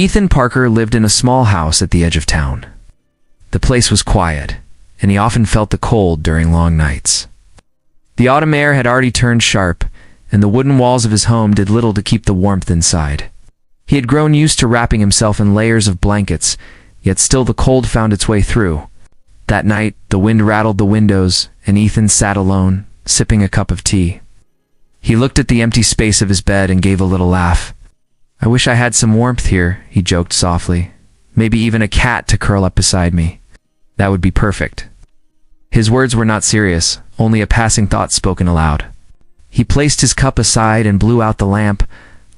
Ethan Parker lived in a small house at the edge of town. The place was quiet, and he often felt the cold during long nights. The autumn air had already turned sharp, and the wooden walls of his home did little to keep the warmth inside. He had grown used to wrapping himself in layers of blankets, yet still the cold found its way through. That night, the wind rattled the windows, and Ethan sat alone, sipping a cup of tea. He looked at the empty space of his bed and gave a little laugh. "I wish I had some warmth here," he joked softly. "Maybe even a cat to curl up beside me. That would be perfect." His words were not serious, only a passing thought spoken aloud. He placed his cup aside and blew out the lamp,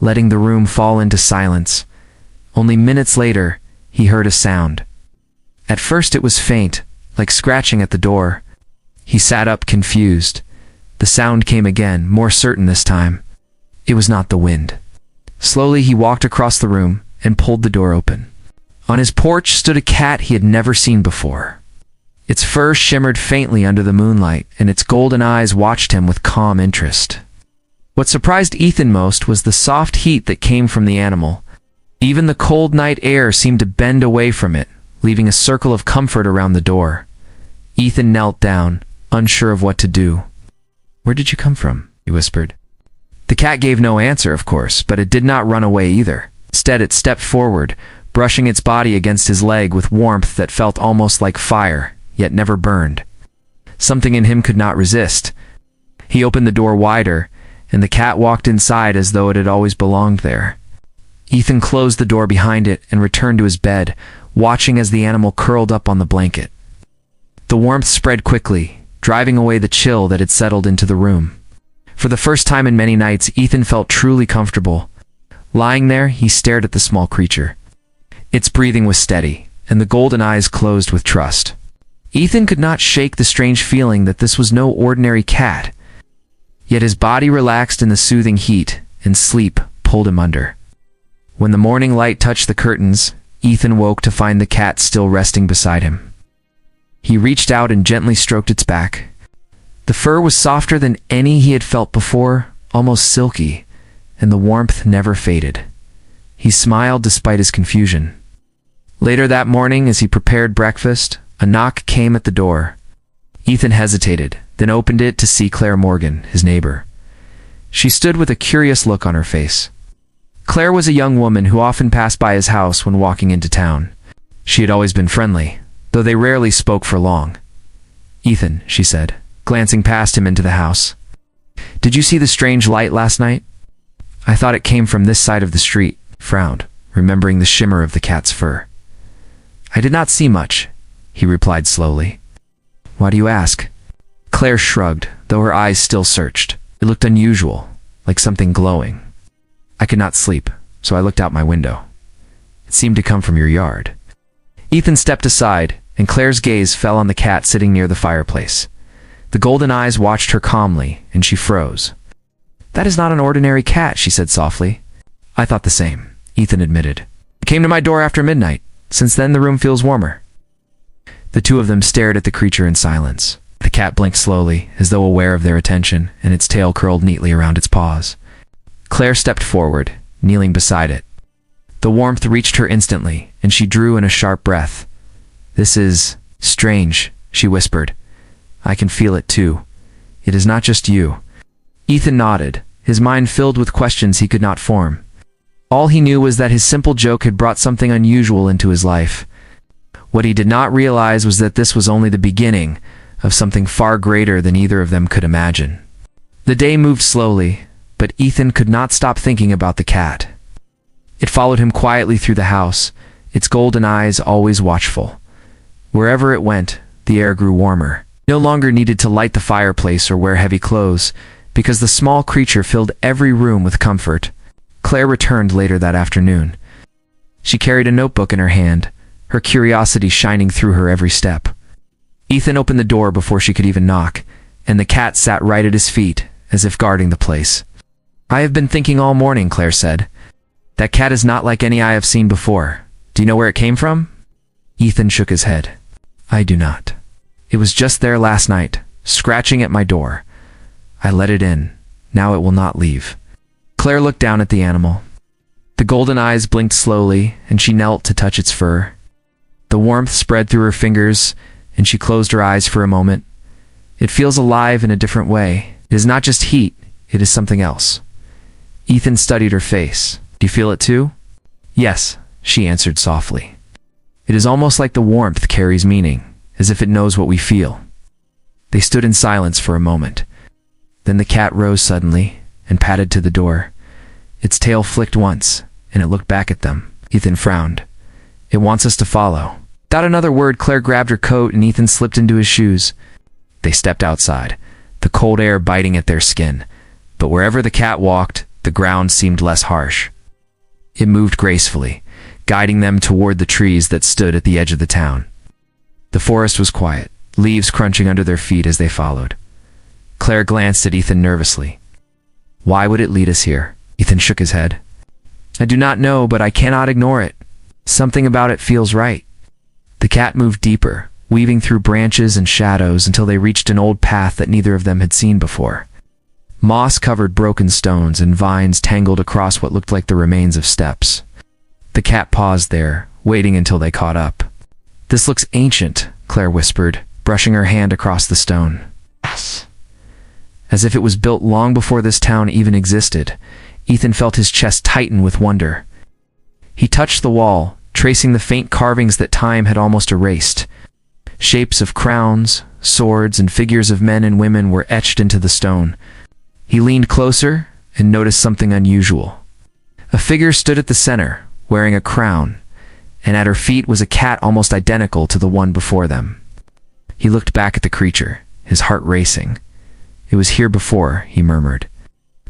letting the room fall into silence. Only minutes later, he heard a sound. At first it was faint, like scratching at the door. He sat up confused. The sound came again, more certain this time. It was not the wind. Slowly he walked across the room and pulled the door open. On his porch stood a cat he had never seen before. Its fur shimmered faintly under the moonlight, and its golden eyes watched him with calm interest. What surprised Ethan most was the soft heat that came from the animal. Even the cold night air seemed to bend away from it, leaving a circle of comfort around the door. Ethan knelt down, unsure of what to do. "Where did you come from?" he whispered. The cat gave no answer, of course, but it did not run away either. Instead, it stepped forward, brushing its body against his leg with warmth that felt almost like fire, yet never burned. Something in him could not resist. He opened the door wider, and the cat walked inside as though it had always belonged there. Ethan closed the door behind it and returned to his bed, watching as the animal curled up on the blanket. The warmth spread quickly, driving away the chill that had settled into the room. For the first time in many nights, Ethan felt truly comfortable. Lying there, he stared at the small creature. Its breathing was steady, and the golden eyes closed with trust. Ethan could not shake the strange feeling that this was no ordinary cat. Yet his body relaxed in the soothing heat, and sleep pulled him under. When the morning light touched the curtains, Ethan woke to find the cat still resting beside him. He reached out and gently stroked its back. The fur was softer than any he had felt before, almost silky, and the warmth never faded. He smiled despite his confusion. Later that morning, as he prepared breakfast, a knock came at the door. Ethan hesitated, then opened it to see Claire Morgan, his neighbor. She stood with a curious look on her face. Claire was a young woman who often passed by his house when walking into town. She had always been friendly, though they rarely spoke for long. "Ethan," she said, glancing past him into the house. "Did you see the strange light last night?" "I thought it came from this side of the street," frowned, remembering the shimmer of the cat's fur. "I did not see much," he replied slowly. "Why do you ask?" Claire shrugged, though her eyes still searched. It looked unusual, like something glowing. "I could not sleep, so I looked out my window. It seemed to come from your yard." Ethan stepped aside, and Claire's gaze fell on the cat sitting near the fireplace. The golden eyes watched her calmly, and she froze. "That is not an ordinary cat," she said softly. "I thought the same," Ethan admitted. "It came to my door after midnight. Since then, the room feels warmer." The two of them stared at the creature in silence. The cat blinked slowly, as though aware of their attention, and its tail curled neatly around its paws. Claire stepped forward, kneeling beside it. The warmth reached her instantly, and she drew in a sharp breath. "This is strange," she whispered. "I can feel it too. It is not just you." Ethan nodded, his mind filled with questions he could not form. All he knew was that his simple joke had brought something unusual into his life. What he did not realize was that this was only the beginning of something far greater than either of them could imagine. The day moved slowly, but Ethan could not stop thinking about the cat. It followed him quietly through the house, its golden eyes always watchful. Wherever it went, the air grew warmer. No longer needed to light the fireplace or wear heavy clothes, because the small creature filled every room with comfort. Claire returned later that afternoon. She carried a notebook in her hand, her curiosity shining through her every step. Ethan opened the door before she could even knock, and the cat sat right at his feet, as if guarding the place. "I have been thinking all morning," Claire said. "That cat is not like any I have seen before. Do you know where it came from?" Ethan shook his head. "I do not. It was just there last night, scratching at my door. I let it in. Now it will not leave." Claire looked down at the animal. The golden eyes blinked slowly, and she knelt to touch its fur. The warmth spread through her fingers, and she closed her eyes for a moment. It feels alive in a different way. It is not just heat, it is something else. Ethan studied her face. Do you feel it too? Yes, she answered softly. It is almost like the warmth carries meaning, as if it knows what we feel. They stood in silence for a moment. Then the cat rose suddenly and padded to the door. Its tail flicked once, and it looked back at them. Ethan frowned. It wants us to follow. Without another word, Claire grabbed her coat and Ethan slipped into his shoes. They stepped outside, the cold air biting at their skin. But wherever the cat walked, the ground seemed less harsh. It moved gracefully, guiding them toward the trees that stood at the edge of the town. The forest was quiet, leaves crunching under their feet as they followed. Claire glanced at Ethan nervously. Why would it lead us here? Ethan shook his head. I do not know, but I cannot ignore it. Something about it feels right. The cat moved deeper, weaving through branches and shadows until they reached an old path that neither of them had seen before. Moss-covered broken stones and vines tangled across what looked like the remains of steps. The cat paused there, waiting until they caught up. This looks ancient, Claire whispered, brushing her hand across the stone. Yes. As if it was built long before this town even existed, Ethan felt his chest tighten with wonder. He touched the wall, tracing the faint carvings that time had almost erased. Shapes of crowns, swords, and figures of men and women were etched into the stone. He leaned closer and noticed something unusual. A figure stood at the center, wearing a crown, and at her feet was a cat almost identical to the one before them. He looked back at the creature, his heart racing. It was here before, he murmured.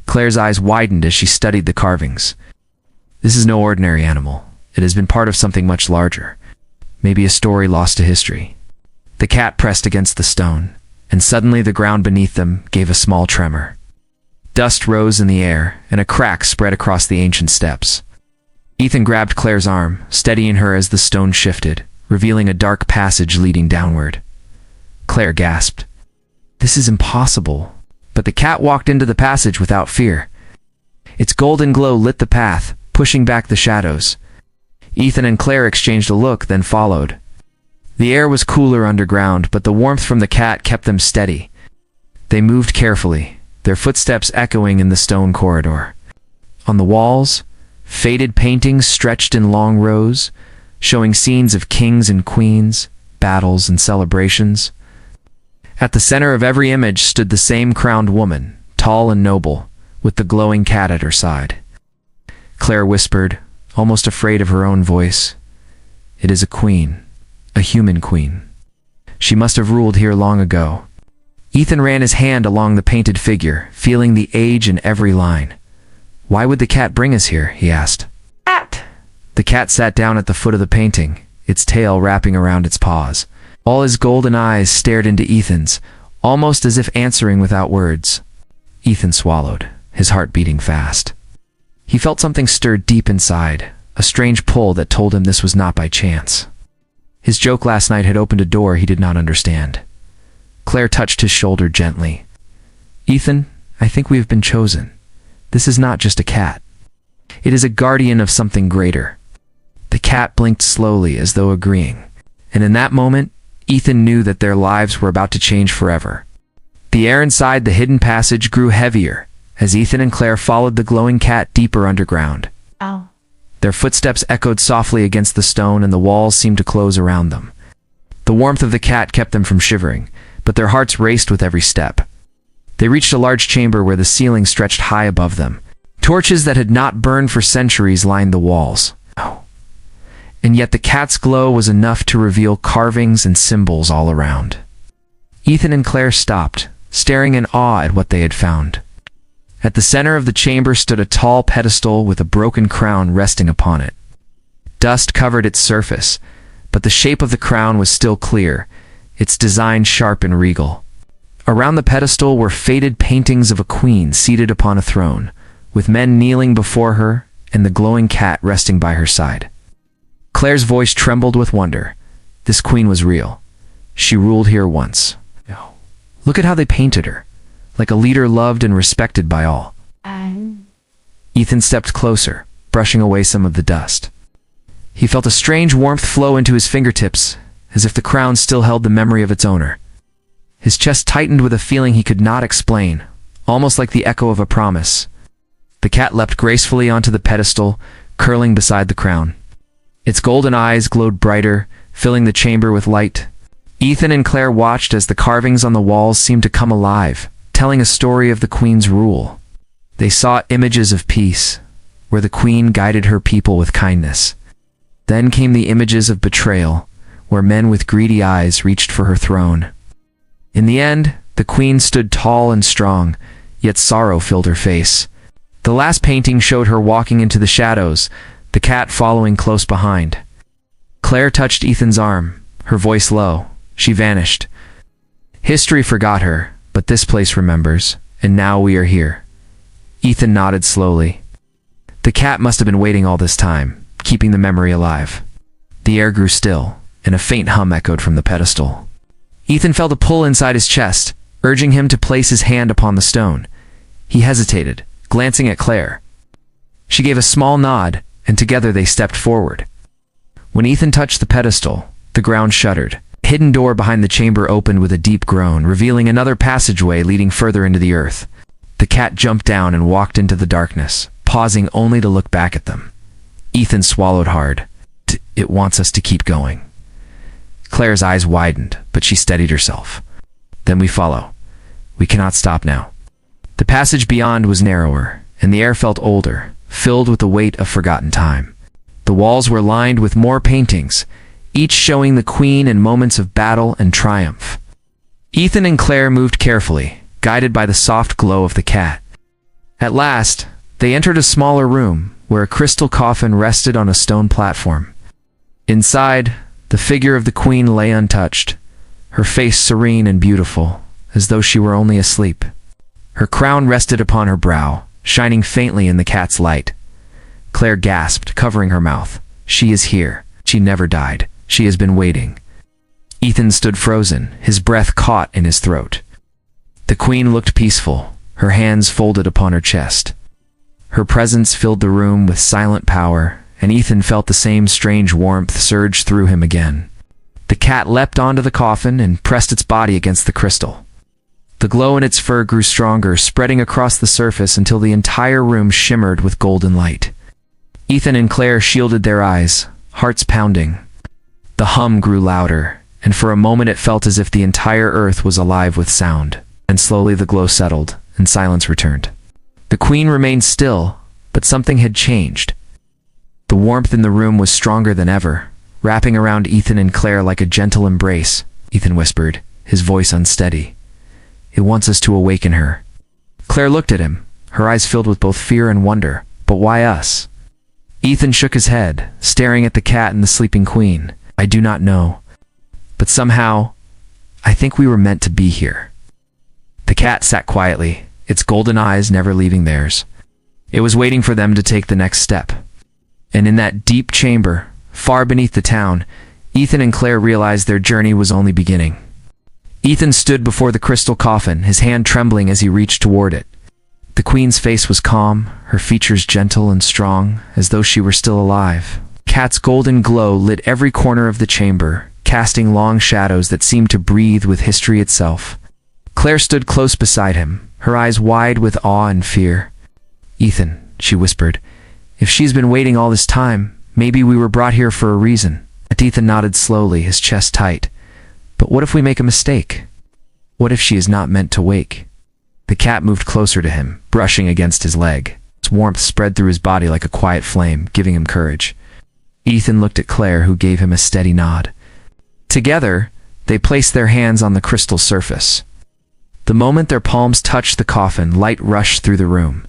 Claire's eyes widened as she studied the carvings. This is no ordinary animal. It has been part of something much larger. Maybe a story lost to history. The cat pressed against the stone, and suddenly the ground beneath them gave a small tremor. Dust rose in the air, and a crack spread across the ancient steps. Ethan grabbed Claire's arm, steadying her as the stone shifted, revealing a dark passage leading downward. Claire gasped. This is impossible. But the cat walked into the passage without fear. Its golden glow lit the path, pushing back the shadows. Ethan and Claire exchanged a look, then followed. The air was cooler underground, but the warmth from the cat kept them steady. They moved carefully, their footsteps echoing in the stone corridor. On the walls, faded paintings stretched in long rows, showing scenes of kings and queens, battles and celebrations. At the center of every image stood the same crowned woman, tall and noble, with the glowing cat at her side. Claire whispered, almost afraid of her own voice, "It is a queen, a human queen. She must have ruled here long ago." Ethan ran his hand along the painted figure, feeling the age in every line. "Why would the cat bring us here?" he asked. "Cat!" The cat sat down at the foot of the painting, its tail wrapping around its paws. All his golden eyes stared into Ethan's, almost as if answering without words. Ethan swallowed, his heart beating fast. He felt something stir deep inside, a strange pull that told him this was not by chance. His joke last night had opened a door he did not understand. Claire touched his shoulder gently. "Ethan, I think we have been chosen. This is not just a cat. It is a guardian of something greater." The cat blinked slowly as though agreeing, and in that moment, Ethan knew that their lives were about to change forever. The air inside the hidden passage grew heavier as Ethan and Claire followed the glowing cat deeper underground. Ow. Their footsteps echoed softly against the stone and the walls seemed to close around them. The warmth of the cat kept them from shivering, but their hearts raced with every step. They reached a large chamber where the ceiling stretched high above them. Torches that had not burned for centuries lined the walls. And yet the cat's glow was enough to reveal carvings and symbols all around. Ethan and Claire stopped, staring in awe at what they had found. At the center of the chamber stood a tall pedestal with a broken crown resting upon it. Dust covered its surface, but the shape of the crown was still clear, its design sharp and regal. Around the pedestal were faded paintings of a queen seated upon a throne, with men kneeling before her and the glowing cat resting by her side. Claire's voice trembled with wonder. This queen was real. She ruled here once. Look at how they painted her, like a leader loved and respected by all. Ethan stepped closer, brushing away some of the dust. He felt a strange warmth flow into his fingertips, as if the crown still held the memory of its owner. His chest tightened with a feeling he could not explain, almost like the echo of a promise. The cat leapt gracefully onto the pedestal, curling beside the crown. Its golden eyes glowed brighter, filling the chamber with light. Ethan and Claire watched as the carvings on the walls seemed to come alive, telling a story of the Queen's rule. They saw images of peace, where the Queen guided her people with kindness. Then came the images of betrayal, where men with greedy eyes reached for her throne. In the end, the Queen stood tall and strong, yet sorrow filled her face. The last painting showed her walking into the shadows, the cat following close behind. Claire touched Ethan's arm, her voice low. She vanished. History forgot her, but this place remembers, and now we are here. Ethan nodded slowly. The cat must have been waiting all this time, keeping the memory alive. The air grew still, and a faint hum echoed from the pedestal. Ethan felt a pull inside his chest, urging him to place his hand upon the stone. He hesitated, glancing at Claire. She gave a small nod, and together they stepped forward. When Ethan touched the pedestal, the ground shuddered. A hidden door behind the chamber opened with a deep groan, revealing another passageway leading further into the earth. The cat jumped down and walked into the darkness, pausing only to look back at them. Ethan swallowed hard. It wants us to keep going. Claire's eyes widened, but she steadied herself. Then we follow. We cannot stop now. The passage beyond was narrower, and the air felt older, filled with the weight of forgotten time. The walls were lined with more paintings, each showing the Queen in moments of battle and triumph. Ethan and Claire moved carefully, guided by the soft glow of the cat. At last, they entered a smaller room, where a crystal coffin rested on a stone platform. Inside, the figure of the Queen lay untouched, her face serene and beautiful, as though she were only asleep. Her crown rested upon her brow, shining faintly in the cat's light. Claire gasped, covering her mouth. She is here. She never died. She has been waiting. Ethan stood frozen, his breath caught in his throat. The Queen looked peaceful, her hands folded upon her chest. Her presence filled the room with silent power, and Ethan felt the same strange warmth surge through him again. The cat leapt onto the coffin and pressed its body against the crystal. The glow in its fur grew stronger, spreading across the surface until the entire room shimmered with golden light. Ethan and Claire shielded their eyes, hearts pounding. The hum grew louder, and for a moment it felt as if the entire earth was alive with sound. And slowly the glow settled, and silence returned. The Queen remained still, but something had changed. The warmth in the room was stronger than ever, wrapping around Ethan and Claire like a gentle embrace. Ethan whispered, his voice unsteady. It wants us to awaken her. Claire looked at him, her eyes filled with both fear and wonder. But why us? Ethan shook his head, staring at the cat and the sleeping Queen. I do not know. But somehow, I think we were meant to be here. The cat sat quietly, its golden eyes never leaving theirs. It was waiting for them to take the next step. And in that deep chamber, far beneath the town, Ethan and Claire realized their journey was only beginning. Ethan stood before the crystal coffin, his hand trembling as he reached toward it. The Queen's face was calm, her features gentle and strong, as though she were still alive. Cat's golden glow lit every corner of the chamber, casting long shadows that seemed to breathe with history itself. Claire stood close beside him, her eyes wide with awe and fear. Ethan, she whispered, if she's been waiting all this time, maybe we were brought here for a reason. Ethan nodded slowly, his chest tight. But what if we make a mistake? What if she is not meant to wake? The cat moved closer to him, brushing against his leg. Its warmth spread through his body like a quiet flame, giving him courage. Ethan looked at Claire, who gave him a steady nod. Together, they placed their hands on the crystal surface. The moment their palms touched the coffin, light rushed through the room.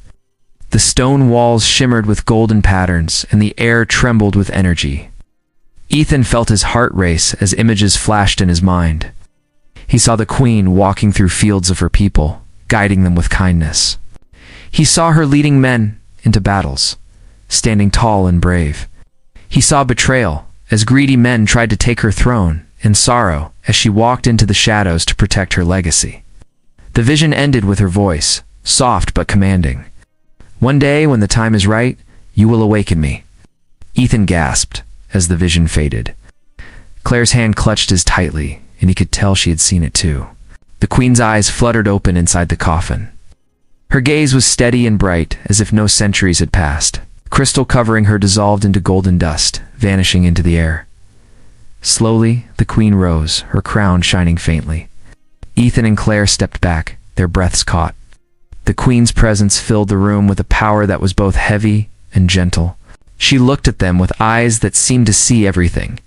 The stone walls shimmered with golden patterns, and the air trembled with energy. Ethan felt his heart race as images flashed in his mind. He saw the Queen walking through fields of her people, guiding them with kindness. He saw her leading men into battles, standing tall and brave. He saw betrayal, as greedy men tried to take her throne, and sorrow, as she walked into the shadows to protect her legacy. The vision ended with her voice, soft but commanding. One day, when the time is right, You will awaken me." Ethan gasped as the vision faded. Claire's hand clutched his tightly, and he could tell she had seen it too. The Queen's eyes fluttered open inside the coffin. Her gaze was steady and bright, as if no centuries had passed. Crystal covering her dissolved into golden dust, vanishing into the air. Slowly, the Queen rose, her crown shining faintly. Ethan and Claire stepped back, their breaths caught. The Queen's presence filled the room with a power that was both heavy and gentle. She looked at them with eyes that seemed to see everything.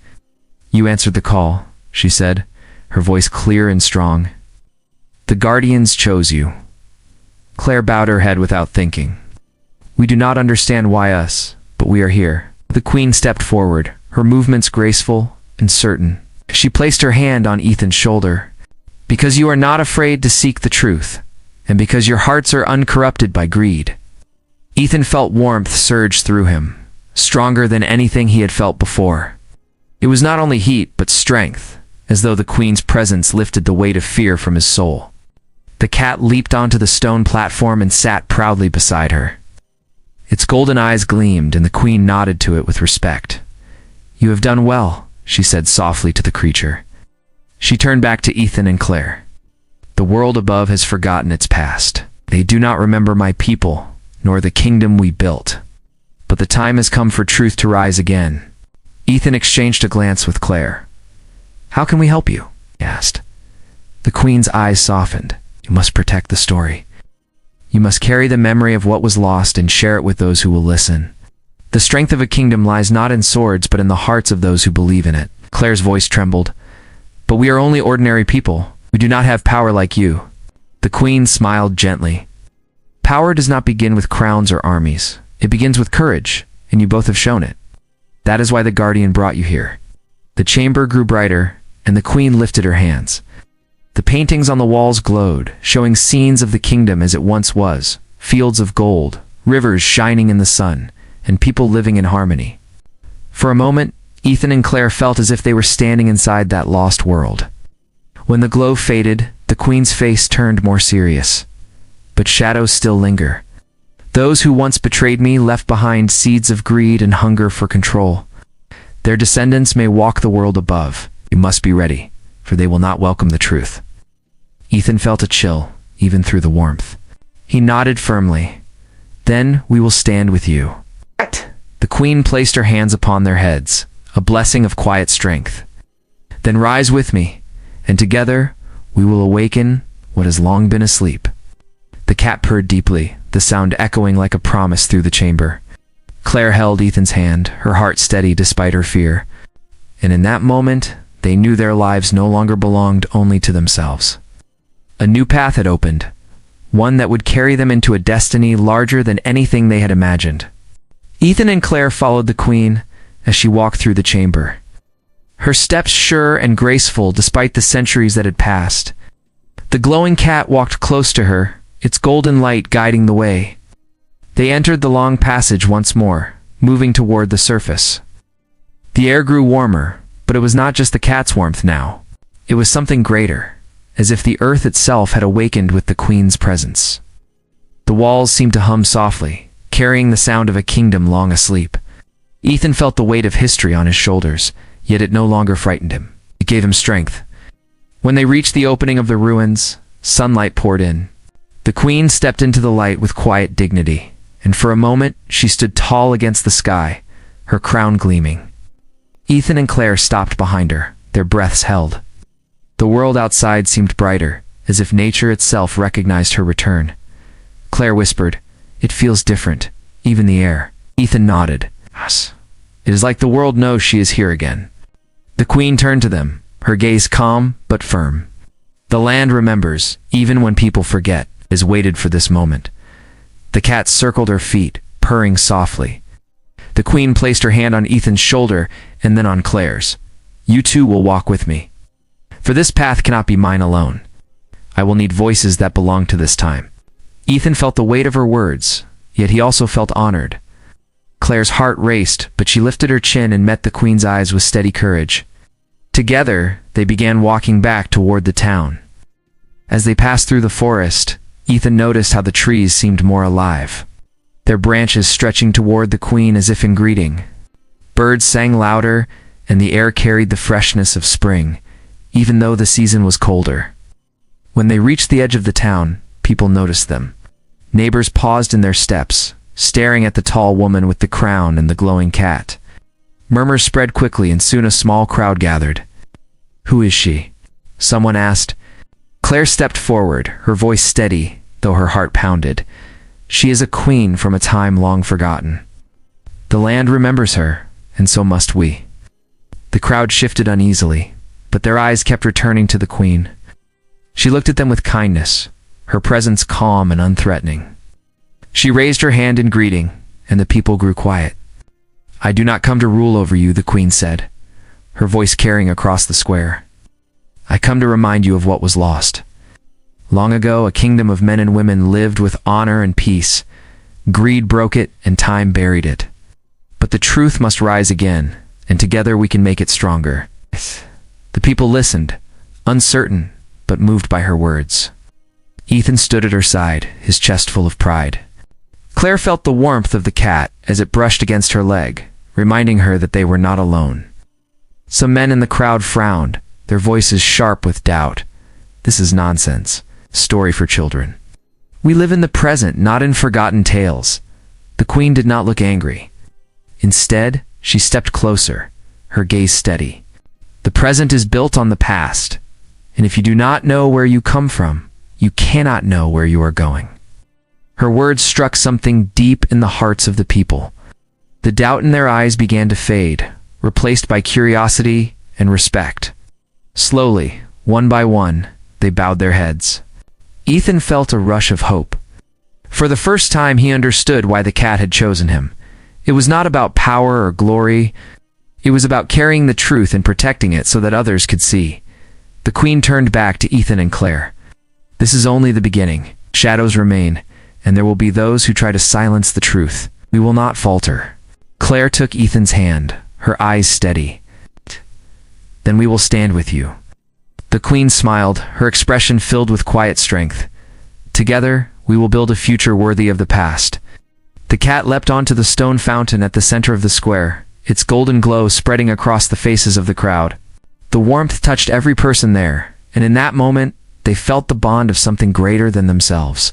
"You answered the call," she said, her voice clear and strong. "The Guardians chose you." Claire bowed her head without thinking. "We do not understand why us, but we are here." The Queen stepped forward, her movements graceful and certain. She placed her hand on Ethan's shoulder. "Because you are not afraid to seek the truth, and because your hearts are uncorrupted by greed." Ethan felt warmth surge through him, stronger than anything he had felt before. It was not only heat, but strength, as though the Queen's presence lifted the weight of fear from his soul. The cat leaped onto the stone platform and sat proudly beside her. Its golden eyes gleamed, and the Queen nodded to it with respect. "You have done well," she said softly to the creature. She turned back to Ethan and Claire. "The world above has forgotten its past. They do not remember my people, nor the kingdom we built. But the time has come for truth to rise again." Ethan exchanged a glance with Claire. "How can we help you?" he asked. The Queen's eyes softened. "You must protect the story. You must carry the memory of what was lost and share it with those who will listen. The strength of a kingdom lies not in swords, but in the hearts of those who believe in it." Claire's voice trembled. "But we are only ordinary people. We do not have power like you." The Queen smiled gently. "Power does not begin with crowns or armies. It begins with courage, and you both have shown it. That is why the Guardian brought you here." The chamber grew brighter, and the Queen lifted her hands. The paintings on the walls glowed, showing scenes of the kingdom as it once was, fields of gold, rivers shining in the sun, and people living in harmony. For a moment, Ethan and Claire felt as if they were standing inside that lost world. When the glow faded, the Queen's face turned more serious. "But shadows still linger. Those who once betrayed me left behind seeds of greed and hunger for control. Their descendants may walk the world above. You must be ready, for they will not welcome the truth." Ethan felt a chill, even through the warmth. He nodded firmly. "Then we will stand with you." The Queen placed her hands upon their heads, a blessing of quiet strength. "Then rise with me, and together we will awaken what has long been asleep." The cat purred deeply, the sound echoing like a promise through the chamber. Claire held Ethan's hand, her heart steady despite her fear. And in that moment, they knew their lives no longer belonged only to themselves. A new path had opened, one that would carry them into a destiny larger than anything they had imagined. Ethan and Claire followed the Queen as she walked through the chamber. Her steps sure and graceful despite the centuries that had passed. The glowing cat walked close to her, its golden light guiding the way. They entered the long passage once more, moving toward the surface. The air grew warmer, but it was not just the cat's warmth now. It was something greater, as if the earth itself had awakened with the Queen's presence. The walls seemed to hum softly, carrying the sound of a kingdom long asleep. Ethan felt the weight of history on his shoulders, yet it no longer frightened him. It gave him strength. When they reached the opening of the ruins, sunlight poured in. The Queen stepped into the light with quiet dignity, and for a moment she stood tall against the sky, her crown gleaming. Ethan and Claire stopped behind her, their breaths held. The world outside seemed brighter, as if nature itself recognized her return. Claire whispered, "It feels different, even the air." Ethan nodded. "Yes. It is like the world knows she is here again." The Queen turned to them, her gaze calm but firm. "The land remembers, even when people forget, has waited for this moment." The cat circled her feet, purring softly. The Queen placed her hand on Ethan's shoulder and then on Claire's. "You two will walk with me. For this path cannot be mine alone. I will need voices that belong to this time." Ethan felt the weight of her words, yet he also felt honored. Claire's heart raced, but she lifted her chin and met the Queen's eyes with steady courage. Together, they began walking back toward the town. As they passed through the forest, Ethan noticed how the trees seemed more alive. their branches stretching toward the queen as if in greeting. Birds sang louder, and the air carried the freshness of spring, even though the season was colder. When they reached the edge of the town, people noticed them. Neighbors paused in their steps, staring at the tall woman with the crown and the glowing cat. Murmurs spread quickly, and soon a small crowd gathered. "Who is she?" someone asked. Claire stepped forward, her voice steady, though her heart pounded. "She is a queen from a time long forgotten. The land remembers her, and so must we." The crowd shifted uneasily, but their eyes kept returning to the queen. She looked at them with kindness, her presence calm and unthreatening. She raised her hand in greeting, and the people grew quiet. "I do not come to rule over you," the queen said, her voice carrying across the square. "I come to remind you of what was lost. Long ago, a kingdom of men and women lived with honor and peace. Greed broke it, and time buried it. But the truth must rise again, and together we can make it stronger." The people listened, uncertain, but moved by her words. Ethan stood at her side, his chest full of pride. Claire felt the warmth of the cat as it brushed against her leg, reminding her that they were not alone. Some men in the crowd frowned, their voices sharp with doubt. "This is nonsense. Story for children. We live in the present, not in forgotten tales." The queen did not look angry. Instead, she stepped closer, her gaze steady. "The present is built on the past, and if you do not know where you come from, you cannot know where you are going." Her words struck something deep in the hearts of the people. The doubt in their eyes began to fade, replaced by curiosity and respect. Slowly, one by one, they bowed their heads. Ethan felt a rush of hope. For the first time, he understood why the cat had chosen him. It was not about power or glory. It was about carrying the truth and protecting it so that others could see. The queen turned back to Ethan and Claire. "This is only the beginning. Shadows remain, and there will be those who try to silence the truth. We will not falter." Claire took Ethan's hand, her eyes steady. "Then we will stand with you." The queen smiled, her expression filled with quiet strength. "Together, we will build a future worthy of the past." The cat leapt onto the stone fountain at the center of the square, its golden glow spreading across the faces of the crowd. The warmth touched every person there, and in that moment, they felt the bond of something greater than themselves.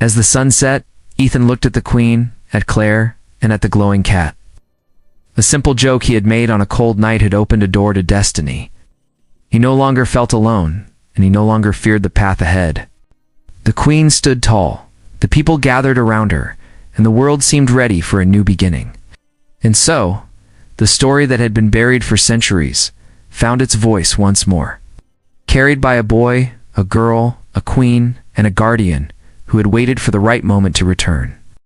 As the sun set, Ethan looked at the queen, at Claire, and at the glowing cat. A simple joke he had made on a cold night had opened a door to destiny. He no longer felt alone, and he no longer feared the path ahead. The queen stood tall, the people gathered around her, and the world seemed ready for a new beginning. And so, the story that had been buried for centuries found its voice once more. Carried by a boy, a girl, a queen, and a guardian who had waited for the right moment to return.